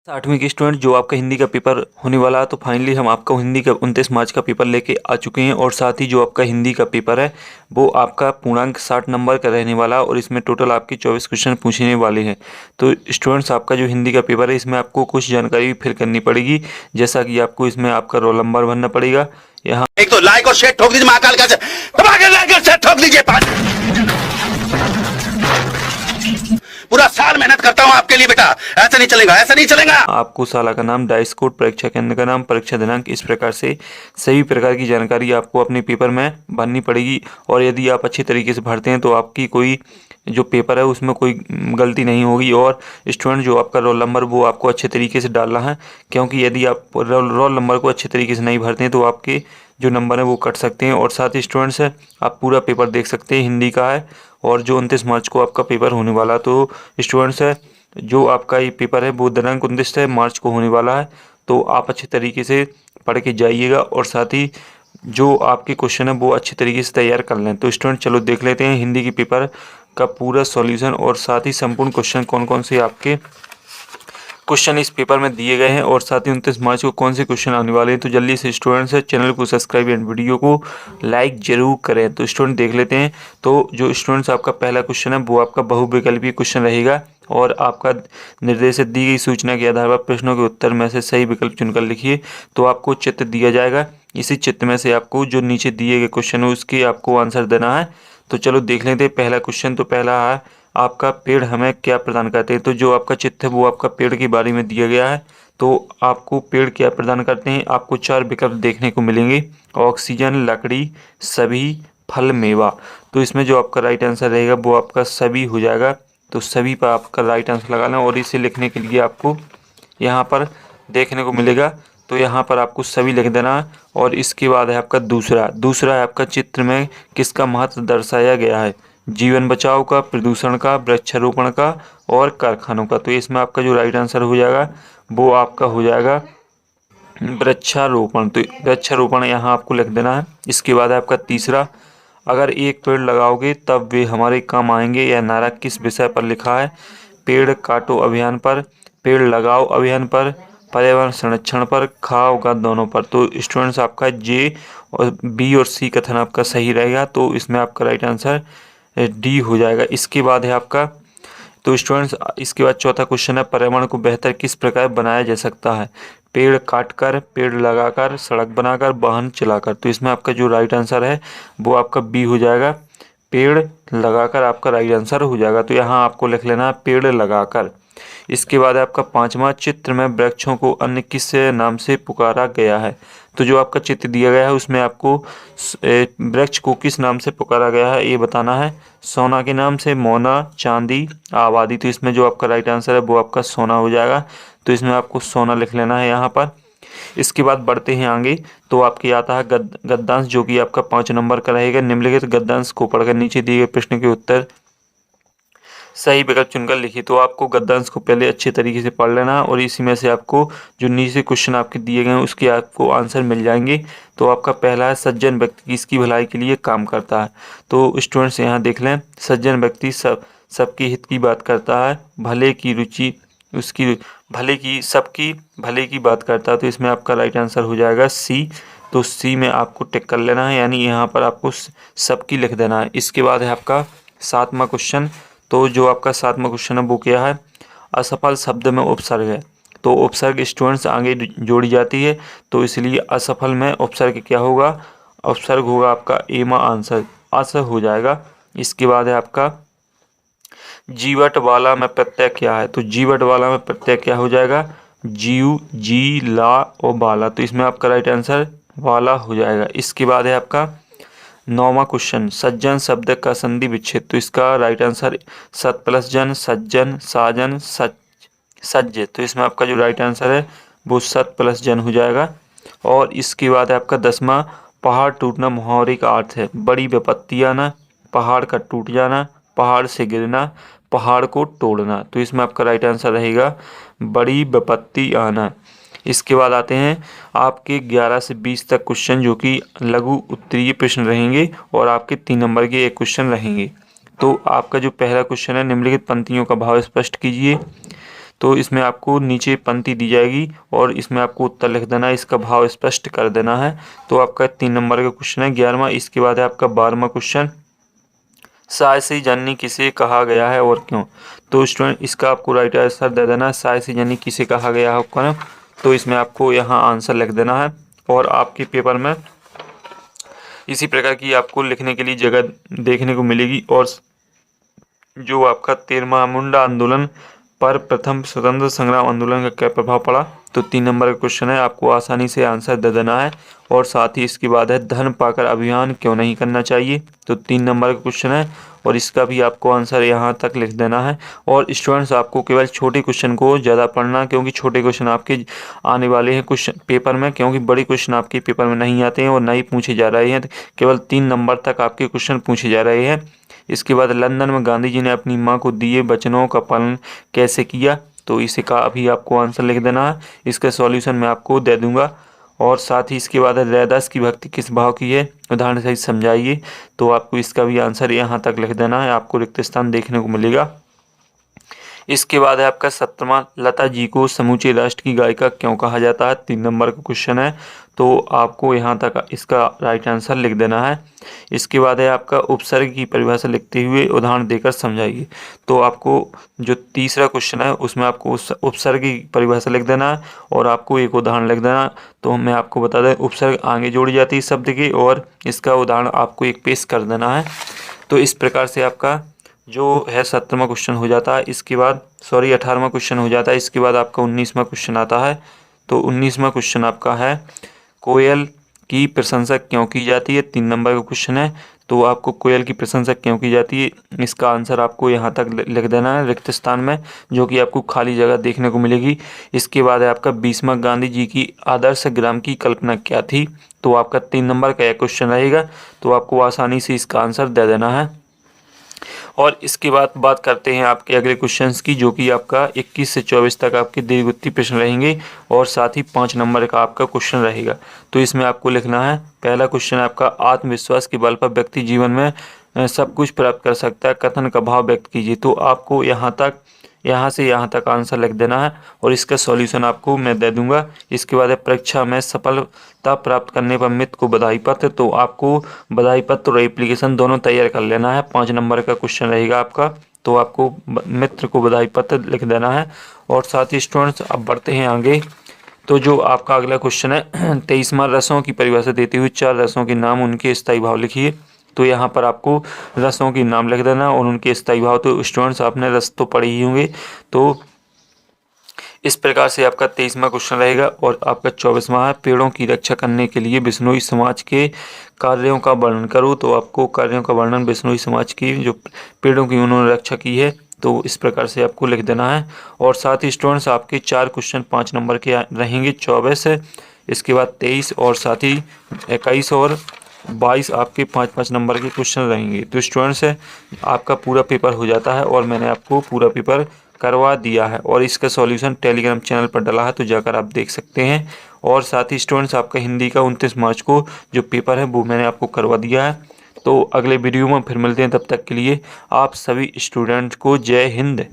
आठवीं के स्टूडेंट जो आपका हिंदी का पेपर होने वाला है, तो फाइनली हम आपका हिंदी का 29 मार्च का पेपर लेके आ चुके हैं। और साथ ही जो आपका हिंदी का पेपर है वो आपका पूर्णांक 60 नंबर का रहने वाला है और इसमें टोटल आपके 24 क्वेश्चन पूछने वाले हैं। तो स्टूडेंट्स, आपका जो हिंदी का पेपर है इसमें आपको कुछ जानकारी फिल करनी पड़ेगी, जैसा कि आपको इसमें आपका रोल नंबर भरना पड़ेगा। यहाँ एक तो लाइक और शेयर ठोक दीजिए, महाकाल का दबा के लाइक और शेयर ठोक दीजिए। पूरा साल मेहनत करता हूं आपके लिए बेटा, ऐसा नहीं चलेगा, ऐसा नहीं चलेगा। आपको शाला का नाम, डाइस कोड, परीक्षा केंद्र का नाम, परीक्षा दिनांक, इस प्रकार से सभी प्रकार की जानकारी आपको अपने पेपर में भरनी पड़ेगी। और यदि आप अच्छे तरीके से भरते हैं तो आपकी कोई जो पेपर है उसमें कोई गलती नहीं होगी। और स्टूडेंट, जो आपका रोल नंबर वो आपको अच्छे तरीके से डालना है, क्योंकि यदि आप रोल नंबर को अच्छे तरीके से नहीं भरते हैं तो आपके जो नंबर है वो कट सकते हैं। और साथ ही स्टूडेंट्स, आप पूरा पेपर देख सकते हैं, हिंदी का है और जो 29 मार्च को आपका पेपर होने वाला है। तो स्टूडेंट्स, जो आपका ये पेपर है वो दिनांक 29 मार्च को होने वाला है, तो आप अच्छे तरीके से पढ़ के जाइएगा और साथ ही जो आपके क्वेश्चन है वो अच्छे तरीके से तैयार कर लें। तो स्टूडेंट, चलो देख लेते हैं हिंदी के पेपर का पूरा सॉल्यूशन और साथ ही संपूर्ण क्वेश्चन कौन कौन से आपके क्वेश्चन इस पेपर में दिए गए हैं और साथ ही 29 मार्च को कौन से क्वेश्चन आने वाले हैं। तो जल्दी से स्टूडेंट्स चैनल को सब्सक्राइब एंड वीडियो को लाइक जरूर करें। तो स्टूडेंट देख लेते हैं। तो जो स्टूडेंट्स, आपका पहला क्वेश्चन है वो आपका बहुविकल्पीय क्वेश्चन रहेगा और आपका निर्देशित दी गई सूचना के आधार पर प्रश्नों के उत्तर में से सही विकल्प चुनकर लिखिए। तो आपको चित्र दिया जाएगा, इसी चित्र में से आपको जो नीचे दिए गए क्वेश्चन है उसके आपको आंसर देना है। तो चलो देख लेते हैं पहला क्वेश्चन। तो पहला है आपका, पेड़ हमें क्या प्रदान करते हैं। तो जो आपका चित्र है वो आपका पेड़ के बारे में दिया गया है। तो आपको पेड़ क्या प्रदान करते हैं, आपको 4 विकल्प देखने को मिलेंगे: ऑक्सीजन, लकड़ी, सभी, फल, मेवा। तो इसमें जो आपका राइट आंसर रहेगा वो आपका सभी हो जाएगा। तो सभी पर आपका राइट आंसर लगाना और इसे लिखने के लिए आपको यहाँ पर देखने को मिलेगा। तो यहाँ पर आपको सभी लिख देना है। और इसके बाद है आपका दूसरा है आपका, चित्र में किसका महत्व दर्शाया गया है। जीवन बचाओ का, प्रदूषण का, वृक्षारोपण का और कारखानों का। तो इसमें आपका जो राइट आंसर हो जाएगा वो आपका हो जाएगा वृक्षारोपण। तो वृक्षारोपण यहाँ आपको लिख देना है। इसके बाद है आपका तीसरा, अगर एक पेड़ लगाओगे तब वे हमारे काम आएंगे, यह नारा किस विषय पर लिखा है। पेड़ काटो अभियान पर, पेड़ लगाओ अभियान पर, पर्यावरण संरक्षण पर, खाओगा दोनों पर। तो स्टूडेंट्स, आपका जे और बी और सी कथन आपका सही रहेगा। तो इसमें आपका राइट आंसर डी हो जाएगा। इसके बाद है आपका, तो स्टूडेंट्स इसके बाद चौथा क्वेश्चन है, पर्यावरण को बेहतर किस प्रकार बनाया जा सकता है। पेड़ काटकर, पेड़ लगाकर, सड़क बनाकर, वाहन चलाकर। तो इसमें आपका जो राइट आंसर है वो आपका बी हो जाएगा, पेड़ लगाकर आपका राइट आंसर हो जाएगा। तो यहाँ आपको लिख लेना है पेड़ लगाकर। इसके बाद आपका पांचवा, चित्र में वृक्षों को अन्य किस नाम से पुकारा गया है। तो जो आपका चित्र दिया गया है उसमें आपको वृक्ष को किस नाम से पुकारा गया है ये बताना है। सोना के नाम से, मोना, चांदी, आबादी। तो इसमें जो आपका राइट आंसर है वो आपका सोना हो जाएगा। तो इसमें आपको सोना लिख लेना है यहाँ पर। इसके बाद बढ़ते हैं आगे। तो आपके आता है गद्यांश, जो कि आपका 5 नंबर का रहेगा। निम्नलिखित गद्यांश को पढ़कर नीचे दिए गए प्रश्न के उत्तर सही विकल्प चुनकर लिखिए। तो आपको गद्यांश को पहले अच्छे तरीके से पढ़ लेना और इसी में से आपको जो नीचे क्वेश्चन आपके दिए गए हैं उसके आपको आंसर मिल जाएंगे। तो आपका पहला है, सज्जन व्यक्ति किसकी भलाई के लिए काम करता है। तो स्टूडेंट्स यहाँ देख लें, सज्जन व्यक्ति सबके हित की बात करता है, भले की रुचि उसकी, भले की सबकी भले की बात करता है। तो इसमें आपका राइट आंसर हो जाएगा सी। तो सी में आपको टिक कर लेना है, यानी यहाँ पर आपको सबकी लिख देना है। इसके बाद है आपका 7वां क्वेश्चन। तो जो आपका 7वां क्वेश्चन है वो क्या है, असफल शब्द में उपसर्ग है। तो उपसर्ग स्टूडेंट्स आगे जोड़ी जाती है, तो इसलिए असफल में उपसर्ग क्या होगा, उपसर्ग होगा आपका ए में आंसर अस हो जाएगा। इसके बाद है आपका जीवट वाला में प्रत्यय क्या है। तो जीवट वाला में प्रत्यय क्या हो जाएगा, जीव, जी, ला और बाला। तो इसमें आपका राइट आंसर वाला हो जाएगा। इसके बाद है आपका 9वां क्वेश्चन, सज्जन शब्द का संधि विच्छेद। तो इसका राइट आंसर सत प्लस जन, सज्जन, साजन, सज्ज। तो इसमें आपका जो राइट आंसर है वो सत प्लस जन हो जाएगा। और इसके बाद है आपका 10वां, पहाड़ टूटना मुहावरे का अर्थ है, बड़ी विपत्ति आना, पहाड़ का टूट जाना, पहाड़ से गिरना, पहाड़ को तोड़ना। तो इसमें आपका राइट आंसर रहेगा बड़ी विपत्ति आना। इसके बाद आते हैं आपके 11 से 20 तक क्वेश्चन, जो कि लघु उत्तरीय प्रश्न रहेंगे और आपके 3 नंबर के एक क्वेश्चन रहेंगे। तो आपका जो पहला क्वेश्चन है, निम्नलिखित पंक्तियों का भाव स्पष्ट कीजिए। तो इसमें आपको नीचे पंक्ति दी जाएगी और इसमें आपको उत्तर लिख देना है, इसका भाव स्पष्ट कर देना है। तो आपका 3 नंबर का क्वेश्चन है 11वां। इसके बाद है आपका 12वां क्वेश्चन, साहसी जननी किसे कहा गया है और क्यों। तो स्टूडेंट इसका आपको राइट आंसर दे देना है, साहसी जननी किसे कहा गया है और क्यों। तो इसमें आपको यहाँ आंसर लिख देना है और आपके पेपर में इसी प्रकार की आपको लिखने के लिए जगह देखने को मिलेगी। और जो आपका 13वां मुंडा आंदोलन पर प्रथम स्वतंत्र संग्राम आंदोलन का क्या प्रभाव पड़ा। तो 3 नंबर का क्वेश्चन है, आपको आसानी से आंसर दे देना है। और साथ ही इसके बाद है धन पाकर अभियान क्यों नहीं करना चाहिए। तो 3 नंबर का क्वेश्चन है और इसका भी आपको आंसर यहाँ तक लिख देना है। और स्टूडेंट्स आपको केवल छोटे क्वेश्चन को ज़्यादा पढ़ना, क्योंकि छोटे क्वेश्चन आपके आने वाले हैं क्वेश्चन पेपर में, क्योंकि बड़े क्वेश्चन आपके पेपर में नहीं आते हैं और नहीं पूछे जा रहे हैं। केवल 3 नंबर तक आपके क्वेश्चन पूछे जा रहे हैं। इसके बाद लंदन में गांधी जी ने अपनी मां को दिए वचनों का पालन कैसे किया। तो इसे का अभी आपको आंसर लिख देना है, इसका सॉल्यूशन मैं आपको दे दूंगा। और साथ ही इसके बाद रैदास की भक्ति किस भाव की है, उदाहरण सहित समझाइए। तो आपको इसका भी आंसर यहाँ तक लिख देना है, आपको रिक्त स्थान देखने को मिलेगा। इसके बाद है आपका 7वां, लता जी को समूचे राष्ट्र की गायिका क्यों कहा जाता है। 3 नंबर का क्वेश्चन है, तो आपको यहाँ तक इसका राइट आंसर लिख देना है। इसके बाद है आपका उपसर्ग की परिभाषा लिखते हुए उदाहरण देकर समझाइए। तो आपको जो तीसरा क्वेश्चन है उसमें आपको उस उपसर्ग की परिभाषा लिख देना है और आपको एक उदाहरण लिख देना। तो मैं आपको बता दें, उपसर्ग आगे जोड़ी जाती है शब्द की और इसका उदाहरण आपको एक पेश कर देना है। तो इस प्रकार से आपका जो है 17वां क्वेश्चन हो जाता है। इसके बाद 18वां क्वेश्चन हो जाता है। इसके बाद आपका 19वां क्वेश्चन आता है। तो 19वां क्वेश्चन आपका है, कोयल की प्रशंसा क्यों की जाती है। 3 नंबर का क्वेश्चन है, तो आपको कोयल की प्रशंसा क्यों की जाती है, इसका आंसर आपको यहाँ तक लिख देना है रिक्त स्थान में, जो कि आपको खाली जगह देखने को मिलेगी। इसके बाद है आपका 20वां, गांधी जी की आदर्श ग्राम की कल्पना क्या थी। तो आपका 3 नंबर का यह क्वेश्चन रहेगा, तो आपको आसानी से इसका आंसर दे देना है। और इसके बाद बात करते हैं आपके अगले क्वेश्चंस की, जो कि आपका 21 से 24 तक आपके दीर्घवृत्तीय प्रश्न रहेंगे और साथ ही 5 नंबर का आपका क्वेश्चन रहेगा। तो इसमें आपको लिखना है, पहला क्वेश्चन आपका, आत्मविश्वास के बल पर व्यक्ति जीवन में सब कुछ प्राप्त कर सकता है, कथन का भाव व्यक्त कीजिए। तो आपको यहाँ से यहाँ तक आंसर लिख देना है और इसका सॉल्यूशन आपको मैं दे दूंगा। इसके बाद है, परीक्षा में सफलता प्राप्त करने पर मित्र को बधाई पत्र। तो आपको बधाई पत्र और एप्लीकेशन दोनों तैयार कर लेना है। 5 नंबर का क्वेश्चन रहेगा आपका, तो आपको मित्र को बधाई पत्र लिख देना है। और साथ ही स्टूडेंट्स अब बढ़ते हैं आगे। तो जो आपका अगला क्वेश्चन है 23वां, रसों की परिभाषा देते हुए 4 रसों के नाम उनके स्थायी भाव लिखिए। तो यहाँ पर आपको रसों के नाम लिख देना और उनके स्थायी भाव। तो स्टूडेंट्स आपने रस तो पढ़े ही होंगे। तो इस प्रकार से आपका 23वां क्वेश्चन रहेगा। और आपका 24वां है, पेड़ों की रक्षा करने के लिए बिश्नोई समाज के कार्यों का वर्णन करो। तो आपको कार्यों का वर्णन बिश्नोई समाज की जो पेड़ों की उन्होंने रक्षा की है, तो इस प्रकार से आपको लिख देना है। और साथ ही स्टूडेंट्स आपके 4 क्वेश्चन 5 नंबर के रहेंगे, 24 है, इसके बाद 23 और साथ ही 21 और 22 आपके 5-5 नंबर के क्वेश्चन रहेंगे। तो स्टूडेंट्स है आपका पूरा पेपर हो जाता है और मैंने आपको पूरा पेपर करवा दिया है और इसका सॉल्यूशन टेलीग्राम चैनल पर डला है, तो जाकर आप देख सकते हैं। और साथ ही स्टूडेंट्स आपका हिंदी का 29 मार्च को जो पेपर है वो मैंने आपको करवा दिया है। तो अगले वीडियो में फिर मिलते हैं, तब तक के लिए आप सभी स्टूडेंट्स को जय हिंद।